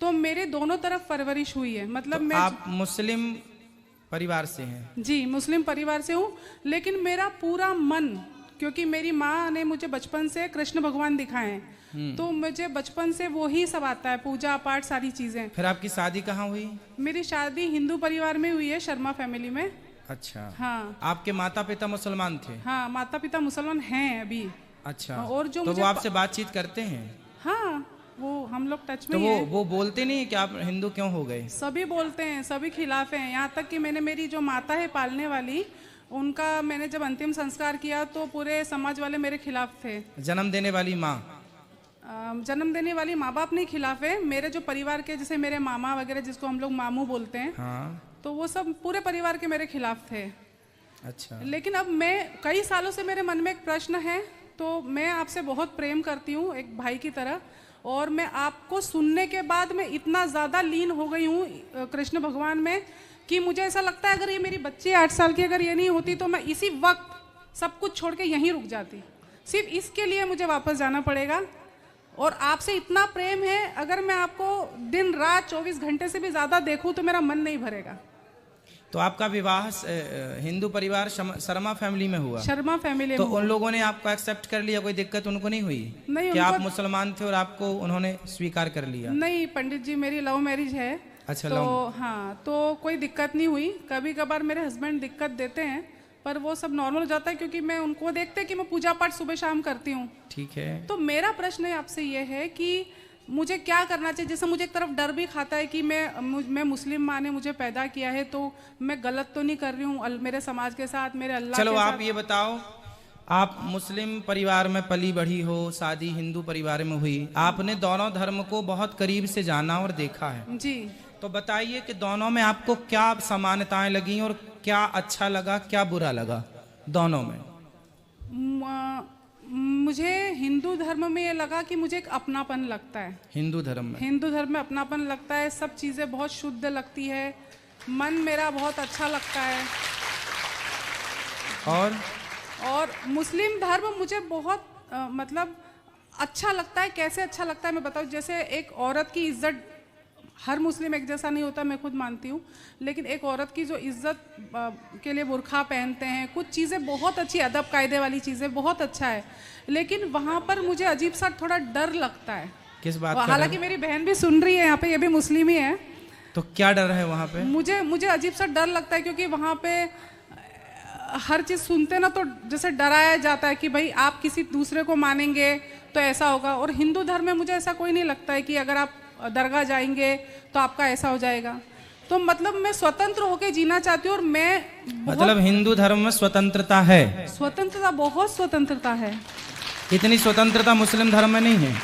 तो मेरे दोनों तरफ परवरिश हुई है। मतलब तो मैं आप मुस्लिम परिवार से हैं? जी मुस्लिम परिवार से हूँ, लेकिन मेरा पूरा मन, क्योंकि मेरी माँ ने मुझे बचपन से कृष्ण भगवान दिखाए हैं, तो मुझे बचपन से वो ही सब आता है, पूजा पाठ सारी चीज़ें। फिर आपकी शादी कहाँ हुई? मेरी शादी हिंदू परिवार में हुई है, शर्मा फैमिली में। अच्छा। हाँ। आपके माता पिता मुसलमान थे? हाँ, माता पिता मुसलमान हैं अभी। अच्छा। और जो तो मुझे वो आपसे बातचीत करते हैं? हाँ, वो हम लोग टच में तो ही हैं। वो बोलते नहीं कि आप हिंदू क्यों हो गए? सभी बोलते हैं, सभी खिलाफ हैं। यहाँ तक कि मैंने मेरी जो माता है पालने वाली, उनका मैंने जब अंतिम संस्कार किया तो पूरे समाज वाले मेरे खिलाफ थे। जन्म देने वाली माँ? जन्म देने वाली माँ बाप नहीं खिलाफ है, मेरे जो परिवार के, जैसे मेरे मामा वगैरह जिसको हम लोग मामू बोलते हैं, हाँ। तो वो सब पूरे परिवार के मेरे खिलाफ थे। अच्छा। लेकिन अब मैं, कई सालों से मेरे मन में एक प्रश्न है, तो मैं आपसे बहुत प्रेम करती हूँ एक भाई की तरह, और मैं आपको सुनने के बाद मैं इतना ज़्यादा लीन हो गई हूँ कृष्ण भगवान में कि मुझे ऐसा लगता है अगर ये मेरी बच्ची 8 साल की अगर ये नहीं होती तो मैं इसी वक्त सब कुछ छोड़ के यहीं रुक जाती। सिर्फ इसके लिए मुझे वापस जाना पड़ेगा, और आपसे इतना प्रेम है, अगर मैं आपको दिन रात 24 घंटे से भी ज़्यादा देखूँ तो मेरा मन नहीं भरेगा। तो आपका विवाह हिंदू परिवार शर्मा फैमिली में हुआ? शर्मा फैमिली तो में। उन लोगों ने आपको एक्सेप्ट कर लिया? कोई दिक्कत उनको नहीं हुई? नहीं, कि आप मुसलमान थे और आपको उन्होंने स्वीकार कर लिया? नहीं पंडित जी, मेरी लव मैरिज है। अच्छा। तो हाँ, तो कोई दिक्कत नहीं हुई। कभी कभार मेरे हस्बैंड दिक्कत देते हैं, पर वो सब नॉर्मल हो जाता है, क्योंकि मैं उनको देखते हैं कि मैं पूजा पाठ सुबह शाम करती हूँ। ठीक है। तो मेरा प्रश्न आपसे ये है कि मुझे क्या करना चाहिए? जैसे मुझे एक तरफ डर भी खाता है कि मैं मुस्लिम माँ ने मुझे पैदा किया है, तो मैं गलत तो नहीं कर रही हूँ मेरे समाज के साथ, मेरे अल्लाह चलो के आप साथ। ये बताओ, आप मुस्लिम परिवार में पली बढ़ी हो, शादी हिंदू परिवार में हुई, आपने दोनों धर्म को बहुत करीब से जाना और देखा है जी। तो बताइए कि दोनों में आपको क्या समानताएं लगी और क्या अच्छा लगा, क्या बुरा लगा दोनों में? मुझे हिंदू धर्म में ये लगा कि मुझे एक अपनापन लगता है। हिंदू धर्म में अपनापन लगता है, सब चीज़ें बहुत शुद्ध लगती है, मन मेरा बहुत अच्छा लगता है। और मुस्लिम धर्म मुझे बहुत मतलब अच्छा लगता है। कैसे अच्छा लगता है मैं बताऊँ? जैसे एक औरत की इज्जत, हर मुस्लिम एक जैसा नहीं होता, मैं खुद मानती हूँ, लेकिन एक औरत की जो इज्जत के लिए बुर्खा पहनते हैं, कुछ चीज़ें बहुत अच्छी, अदब कायदे वाली चीज़ें बहुत अच्छा है, लेकिन वहाँ पर मुझे अजीब सा थोड़ा डर लगता है। किस बात का? हालांकि मेरी बहन भी सुन रही है यहाँ पे, ये भी मुस्लिम ही है। तो क्या डर है वहाँ पे? मुझे अजीब सा डर लगता है, क्योंकि वहाँ पे हर चीज़ सुनते ना तो जैसे डराया जाता है कि भाई आप किसी दूसरे को मानेंगे तो ऐसा होगा, और हिंदू धर्म में मुझे ऐसा कोई नहीं लगता है कि अगर आप दरगाह जाएंगे तो आपका ऐसा हो जाएगा। तो मतलब मैं स्वतंत्र होकर जीना चाहती हूँ, और मैं मतलब हिंदू धर्म में स्वतंत्रता है? स्वतंत्रता, बहुत स्वतंत्रता है। इतनी स्वतंत्रता मुस्लिम धर्म में नहीं है?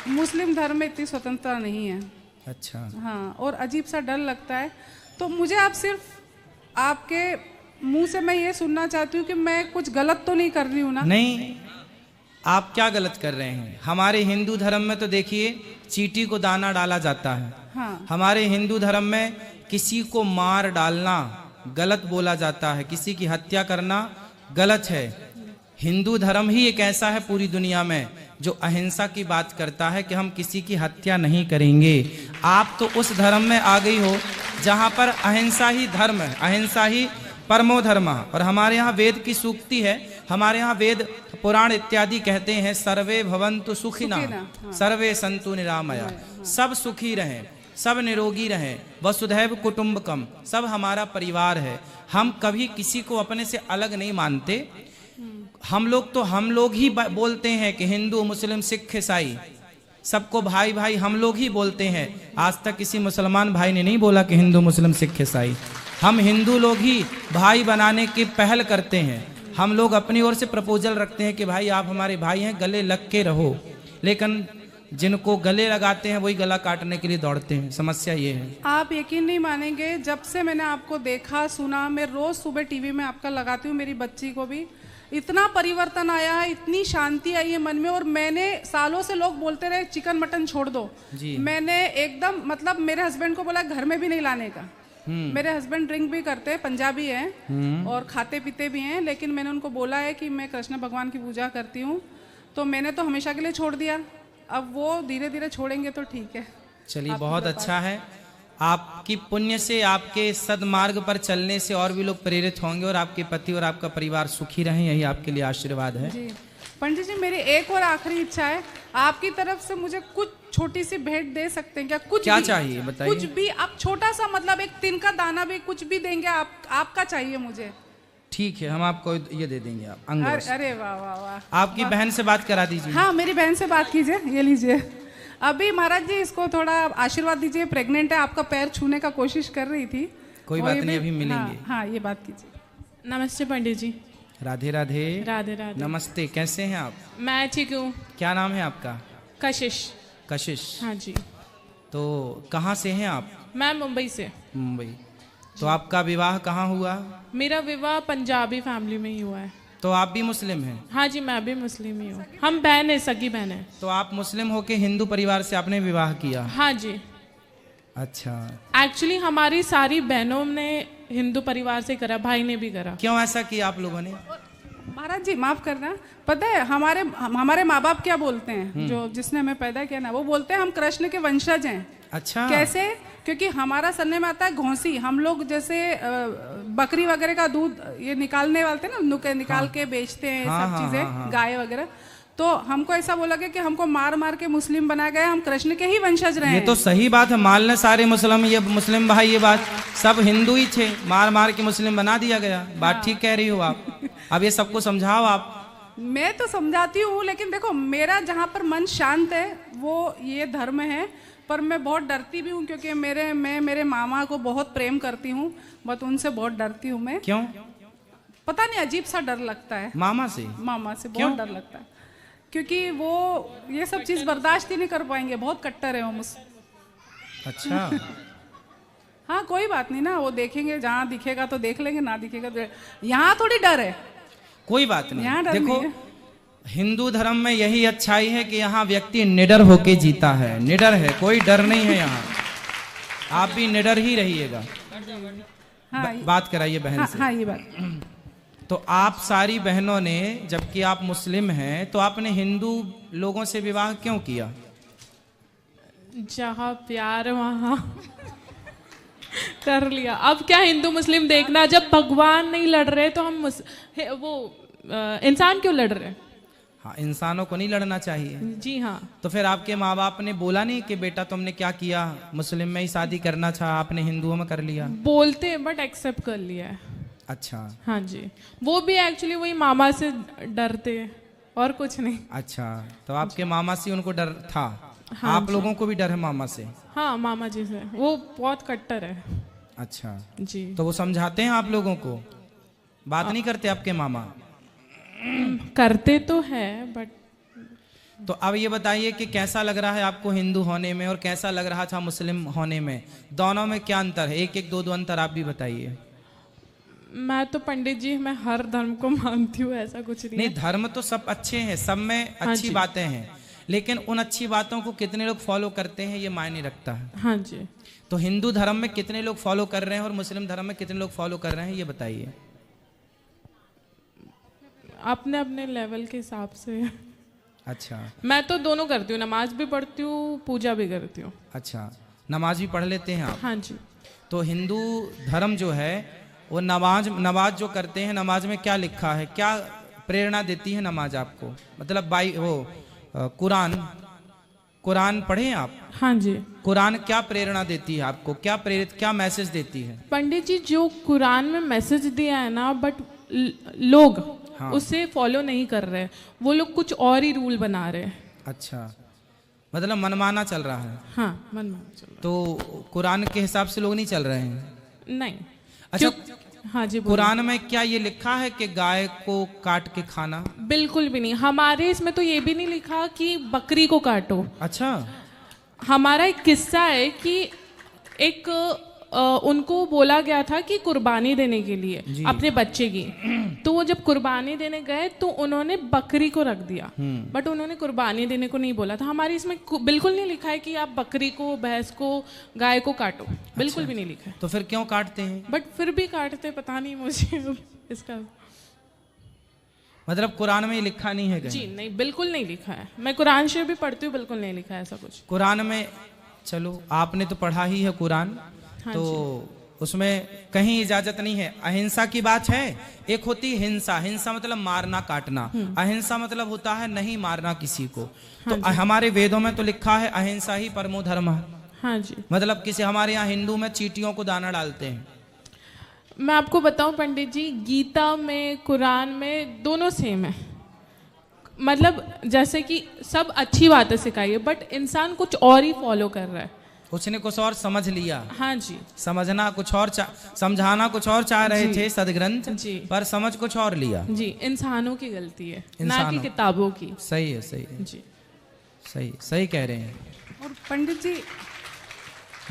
मुस्लिम धर्म में इतनी स्वतंत्रता नहीं है। अच्छा। हाँ, और अजीब सा डर लगता है। तो मुझे आप सिर्फ आपके मुंह से मैं ये सुनना चाहती हूँ कि मैं कुछ गलत तो नहीं कर रही हूँ ना? नहीं, आप क्या गलत कर रहे हैं? हमारे हिंदू धर्म में तो देखिए चींटी को दाना डाला जाता है। हाँ। हमारे हिंदू धर्म में किसी को मार डालना गलत बोला जाता है, किसी की हत्या करना गलत है। हिंदू धर्म ही एक ऐसा है पूरी दुनिया में जो अहिंसा की बात करता है कि हम किसी की हत्या नहीं करेंगे। आप तो उस धर्म में आ गई हो जहां पर अहिंसा ही धर्म है, अहिंसा ही परमो धर्म। और हमारे यहाँ वेद की सूक्ति है, हमारे यहाँ वेद पुराण इत्यादि कहते हैं सर्वे भवन्तु सुखिना सर्वे सन्तु निरामया, सब सुखी रहें, सब निरोगी रहें, वसुधैव कुटुम्बकम, सब हमारा परिवार है। हम कभी किसी को अपने से अलग नहीं मानते। हम लोग ही बोलते हैं कि हिंदू मुस्लिम सिख ईसाई सबको भाई भाई हम लोग ही बोलते हैं। आज तक किसी मुसलमान भाई ने नहीं बोला कि हिंदू मुस्लिम सिख ईसाई। हम हिंदू लोग ही भाई बनाने की पहल करते हैं। हम लोग अपनी ओर से प्रपोजल रखते हैं कि भाई आप हमारे भाई हैं, गले लग के रहो। लेकिन जिनको गले लगाते हैं वही गला काटने के लिए दौड़ते हैं। समस्या ये है। आप यकीन नहीं मानेंगे, जब से मैंने आपको देखा सुना, मैं रोज सुबह टीवी में आपका लगाती हूँ, मेरी बच्ची को भी इतना परिवर्तन आया है, इतनी शांति आई है मन में। और मैंने सालों से लोग बोलते रहे चिकन मटन छोड़ दो जी। मैंने एकदम मतलब मेरे हस्बैंड को बोला घर में भी नहीं लाने का। मेरे हस्बैंड ड्रिंक भी करते हैं, पंजाबी हैं और खाते पीते भी हैं, लेकिन मैंने उनको बोला है कि मैं कृष्ण भगवान की पूजा करती हूँ, तो मैंने तो हमेशा के लिए छोड़ दिया। अब वो धीरे धीरे छोड़ेंगे तो ठीक है। चलिए आपकी बहुत कृपा अच्छा है। आपकी पुण्य से, आपके सदमार्ग पर चलने से और भी लोग प्रेरित होंगे और आपके पति और आपका परिवार सुखी रहें, यही आपके लिए आशीर्वाद है। जी पंडित जी, मेरी एक और आखिरी इच्छा है, आपकी तरफ से मुझे कुछ छोटी सी भेंट दे सकते हैं क्या? कुछ क्या भी चाहिए बताइए। कुछ भी आप, छोटा सा, मतलब एक तिल का दाना भी, कुछ भी देंगे आप, आपका चाहिए मुझे। ठीक है, हम आपको ये दे देंगे, आप अंगूर से। अरे वाह वाह वाह। आपकी बहन से बात करा दीजिए। हाँ, मेरी बहन से बात कीजिए, ये लीजिए। अभी महाराज जी इसको थोड़ा आशीर्वाद दीजिए, प्रेग्नेंट है, आपका पैर छूने का कोशिश कर रही थी। कोई और बात ये नहीं, भी- अभी मिलेंगे। हाँ, ये बात कीजिए। नमस्ते पंडित जी। राधे राधे। राधे राधे। नमस्ते, कैसे हैं आप? मैं ठीक हूँ। क्या नाम है आपका? कशिश। कशिश। हाँ जी। तो कहाँ से हैं आप? मैं मुंबई से। मुंबई। तो आपका विवाह कहाँ हुआ? मेरा विवाह पंजाबी फैमिली में ही हुआ है। तो आप भी मुस्लिम हैं? हाँ जी, मैं भी मुस्लिम ही हूँ। हम बहन है, सगी बहन है। तो आप मुस्लिम होके हिंदू परिवार से आपने विवाह किया? हाँ जी। अच्छा, एक्चुअली हमारी सारी बहनों ने हिंदू परिवार से करा, भाई ने भी करा। क्यों ऐसा किया आप लोगों ने? महाराज जी माफ करना, पता है हमारे माँ बाप क्या बोलते हैं, जो जिसने हमें पैदा किया ना, वो बोलते हैं हम कृष्ण के वंशज हैं। अच्छा। कैसे? क्योंकि हमारा सरनेम आता है घोंसी। हम लोग जैसे बकरी वगैरह का दूध ये निकालने वाले थे ना, निकाल के बेचते हैं, हाँ, सब हाँ, चीजें, हाँ, हाँ। गाय वगैरह। तो हमको ऐसा बोला गया कि हमको मार मार के मुस्लिम बनाया गया, हम कृष्ण के ही वंशज रहे ये हैं। तो सही बात है, मालने सारे मुस्लिम, ये मुस्लिम भाई, ये बात सब हिंदू ही थे, मार मार के मुस्लिम बना दिया गया। बात ठीक कह रही हो आप। अब ये सबको समझाओ आप। मैं तो समझाती हूँ, लेकिन देखो मेरा जहाँ पर मन शांत है वो ये धर्म है। पर मैं बहुत डरती भी हूँ, क्योंकि मैं मेरे मामा को बहुत प्रेम करती हूँ, बट उनसे बहुत डरती हूँ मैं। क्यों? पता नहीं, अजीब सा डर लगता है। मामा से? मामा से क्यों? बहुत डर लगता है, क्योंकि वो ये सब चीज़ बर्दाश्त ही नहीं कर पाएंगे, बहुत कट्टर है वो मुझसे। अच्छा। हाँ कोई बात नहीं ना, वो देखेंगे, जहाँ दिखेगा तो देख लेंगे, ना दिखेगा तो। यहाँ थोड़ी डर है। कोई बात नहीं, यहाँ डर देखो नहीं है। हिंदू धर्म में यही अच्छाई है कि यहाँ व्यक्ति निडर होके जीता है, निडर है, कोई डर नहीं है यहाँ। आप भी निडर ही रहिएगा। हाँ बात कराइए बहन हाँ, से। हाँ ये बात। तो आप सारी बहनों ने, जबकि आप मुस्लिम हैं, तो आपने हिंदू लोगों से विवाह क्यों किया? जहाँ प्यार वहाँ कर लिया। अब क्या हिंदू मुस्लिम देखना, जब भगवान नहीं लड़ रहे तो हम इंसान क्यों लड़ रहे? हाँ, इंसानों को नहीं लड़ना चाहिए। जी हाँ। तो फिर आपके माँ बाप ने बोला नहीं कि बेटा तुमने क्या किया, मुस्लिम में ही शादी करना था, आपने हिंदुओं में कर लिया? बोलते हैं बट एक्सेप्ट कर लिया है। अच्छा। हाँ जी, वो भी एक्चुअली वही मामा से डरते हैं और कुछ नहीं। अच्छा, तो आपके मामा से उनको डर था? हाँ आप जी। लोगों को भी डर है मामा से? हाँ, मामा जी से। वो बहुत कट्टर है। अच्छा, जी। तो वो समझाते हैं आप लोगों को? बात नहीं करते आपके मामा? करते तो है बट। तो अब ये बताइए कि कैसा लग रहा है आपको हिंदू होने में और कैसा लग रहा था मुस्लिम होने में? दोनों में क्या अंतर है? एक एक दो दो अंतर आप भी बताइए। मैं तो पंडित जी, मैं हर धर्म को मानती हूँ, ऐसा कुछ नहीं नहीं, है। धर्म तो सब अच्छे हैं, सब में हाँ अच्छी जी। बातें हैं, लेकिन उन अच्छी बातों को कितने लोग फॉलो करते हैं ये मायने रखता है। हाँ जी। तो हिंदू धर्म में कितने लोग फॉलो कर रहे हैं और मुस्लिम धर्म में कितने लोग फॉलो कर रहे हैं, ये बताइए। अपने अपने लेवल के हिसाब से। अच्छा। मैं तो दोनों करती हूँ, नमाज भी पढ़ती हूँ, पूजा भी करती हूँ। अच्छा, नमाज भी पढ़ लेते हैं आप? हाँ जी। तो हिंदू धर्म जो है वो नमाज जो करते हैं, नमाज में क्या लिखा है, क्या प्रेरणा देती है नमाज आपको? मतलब कुरान पढ़े आप? हाँ जी। कुरान क्या प्रेरणा देती है आपको, क्या मैसेज देती है? पंडित जी, जो कुरान में मैसेज दिया है ना, बट लोग हाँ। उसे फॉलो नहीं कर रहे, वो लोग कुछ और ही रूल बना रहे हैं। अच्छा, मतलब मनमाना चल रहा है। हाँ, मन चल तो कुरान के हिसाब से लोग नहीं चल रहे हैं? रहा। नहीं। अच्छा, हाँ जी, बोलिए। कुरान में क्या ये लिखा है कि गाय को काट के खाना? बिल्कुल भी नहीं। हमारे इसमें तो ये भी नहीं लिखा कि बकरी को काटो। अच्छा। हमारा एक किस्सा है कि एक उनको बोला गया था कि कुर्बानी देने के लिए अपने बच्चे की, तो वो जब कुर्बानी देने गए तो उन्होंने बकरी को रख दिया, बट उन्होंने कुर्बानी देने को नहीं बोला था। हमारे इसमें बिल्कुल नहीं लिखा है कि आप बकरी को, भैंस को, गाय को काटो, बिल्कुल भी नहीं लिखा है। तो फिर क्यों काटते हैं? बट फिर भी काटते, पता नहीं मुझे इसका। मतलब कुरान में ये लिखा नहीं है कहीं? जी नहीं, बिल्कुल नहीं लिखा है। मैं कुरान शरीफ भी पढ़ती हूँ, बिल्कुल नहीं लिखा है ऐसा कुछ। कुरान में चलो आपने तो पढ़ा ही है कुरान, तो उसमें कहीं इजाजत नहीं है। अहिंसा की बात है। एक होती है हिंसा, हिंसा मतलब मारना काटना, अहिंसा मतलब होता है नहीं मारना किसी को। तो हमारे वेदों में तो लिखा है अहिंसा ही परमो धर्म। हाँ जी। मतलब किसी हमारे यहाँ हिंदू में चींटियों को दाना डालते हैं। मैं आपको बताऊं पंडित जी, गीता में कुरान में दोनों सेम है। मतलब जैसे कि सब अच्छी बातें सिखाई है, बट इंसान कुछ और ही फॉलो कर रहा है। उसने कुछ और समझ लिया। हाँ जी। समझना कुछ और समझाना कुछ और चाह रहे थे सदग्रंथ जी। पर समझ कुछ और लिया। जी, इंसानों की गलती है, ना कि किताबों की। सही है, सही है जी, सही सही कह रहे हैं। और पंडित जी,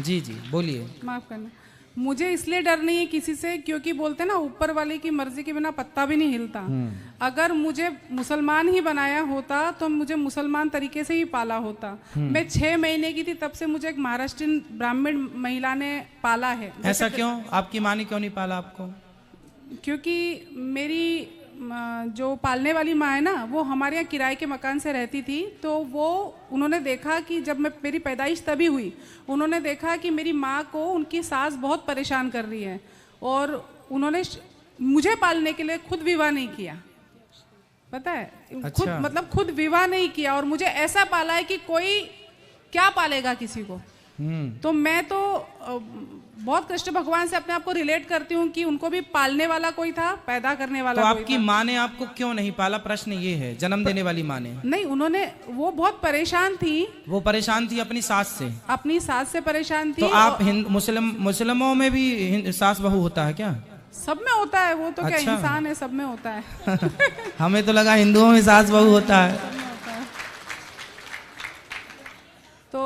जी जी बोलिए। माफ करना, मुझे इसलिए डर नहीं है किसी से, क्योंकि बोलते हैं ना ऊपर वाले की मर्जी के बिना पत्ता भी नहीं हिलता। अगर मुझे मुसलमान ही बनाया होता तो मुझे मुसलमान तरीके से ही पाला होता। मैं 6 महीने की थी तब से मुझे एक महाराष्ट्रीयन ब्राह्मण महिला ने पाला है। ऐसा क्यों? आपकी माँ ने क्यों नहीं पाला आपको? क्योंकि मेरी जो पालने वाली माँ है ना, वो हमारे यहाँ किराए के मकान से रहती थी। तो वो उन्होंने देखा कि जब मेरी पैदाइश तभी हुई, उन्होंने देखा कि मेरी माँ को उनकी सास बहुत परेशान कर रही है, और उन्होंने मुझे पालने के लिए खुद विवाह नहीं किया। पता है? अच्छा। खुद मतलब खुद विवाह नहीं किया, और मुझे ऐसा पाला है कि कोई क्या पालेगा किसी को। तो मैं तो बहुत कृष्ण भगवान से अपने आप को रिलेट करती हूँ कि उनको भी पालने वाला कोई था, पैदा करने वाला तो कोई आपकी था। माँ ने आपको क्यों नहीं पाला? प्रश्न ये है। जन्म देने वाली माँ ने नहीं, वो बहुत परेशान थी। वो परेशान थी अपनी सास से? अपनी सास से परेशान थी। तो आप मुस्लिमों में भी सास बहू होता है क्या? सब में होता है, वो तो अच्छा। क्या इंसान है, सब में होता है। हमें तो लगा हिंदुओं में सास बहू होता है। तो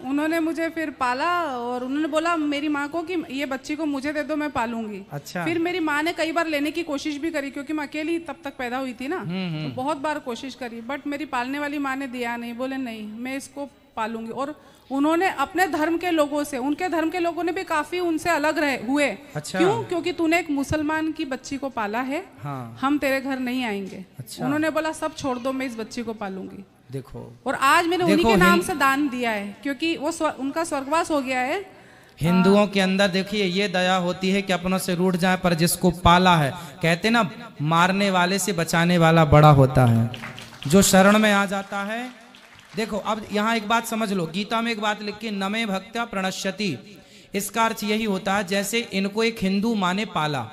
उन्होंने मुझे फिर पाला, और उन्होंने बोला मेरी माँ को कि ये बच्ची को मुझे दे दो, मैं पालूंगी। अच्छा। फिर मेरी माँ ने कई बार लेने की कोशिश भी करी, क्योंकि मैं अकेली तब तक पैदा हुई थी ना। तो बहुत बार कोशिश करी, बट मेरी पालने वाली माँ ने दिया नहीं। बोले नहीं, मैं इसको पालूंगी। और उन्होंने अपने धर्म के लोगों से, उनके धर्म के लोगों ने भी काफी उनसे अलग हुए। अच्छा। क्यों? क्योंकि तूने एक मुसलमान की बच्ची को पाला है। हाँ। हम तेरे घर नहीं आएंगे। अच्छा। उन्होंने बोला सब छोड़ दो, मैं इस बच्ची को पालूंगी। देखो, और आज मैंने उन्हीं के नाम से दान दिया है, क्योंकि वो उनका स्वर्गवास हो गया है। हिंदुओं के अंदर देखिए ये दया होती है कि अपनों से रूठ जाए, पर जिसको पाला है, कहते ना मारने वाले से बचाने वाला बड़ा होता है, जो शरण में आ जाता है। देखो अब यहाँ एक बात समझ लो, गीता में एक बात लिखी, नमे भक्त्या प्रणश्यति। इसका अर्थ यही होता है जैसे इनको एक हिंदू माँ ने पाला,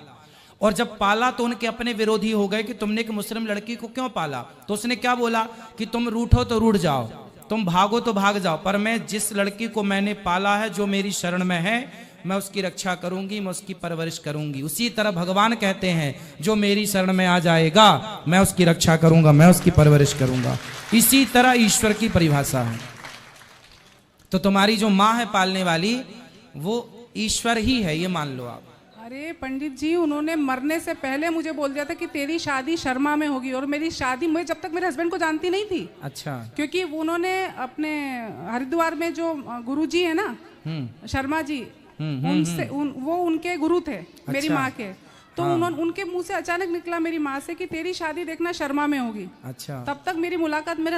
और जब पाला तो उनके अपने विरोधी हो गए कि तुमने एक मुस्लिम लड़की को क्यों पाला। तो उसने क्या बोला कि तुम रूठो तो रूठ जाओ, तुम भागो तो भाग जाओ, पर मैं जिस लड़की को मैंने पाला है, जो मेरी शरण में है, मैं उसकी रक्षा करूंगी, मैं उसकी परवरिश करूंगी। उसी तरह भगवान कहते हैं जो मेरी शरण में आ जाएगा मैं उसकी रक्षा करूंगा, मैं उसकी परवरिश करूंगा। इसी तरह ईश्वर की परिभाषा है। तो तुम्हारी जो माँ है पालने वाली, वो ईश्वर ही है, ये मान लो आप। अरे पंडित जी, उन्होंने मरने से पहले मुझे बोल दिया था कि तेरी शादी शर्मा में होगी, और मेरी शादी मैं जब तक मेरे हस्बैंड को जानती नहीं थी। अच्छा। क्योंकि उन्होंने अपने हरिद्वार में जो गुरुजी है ना, शर्मा जी, उनसे वो उनके गुरु थे। अच्छा। मेरी माँ के। तो उन्होंने उनके मुंह से अचानक निकला मेरी माँ से कि तेरी शादी देखना शर्मा में होगी। अच्छा। तब तक मेरी मुलाकात मेरे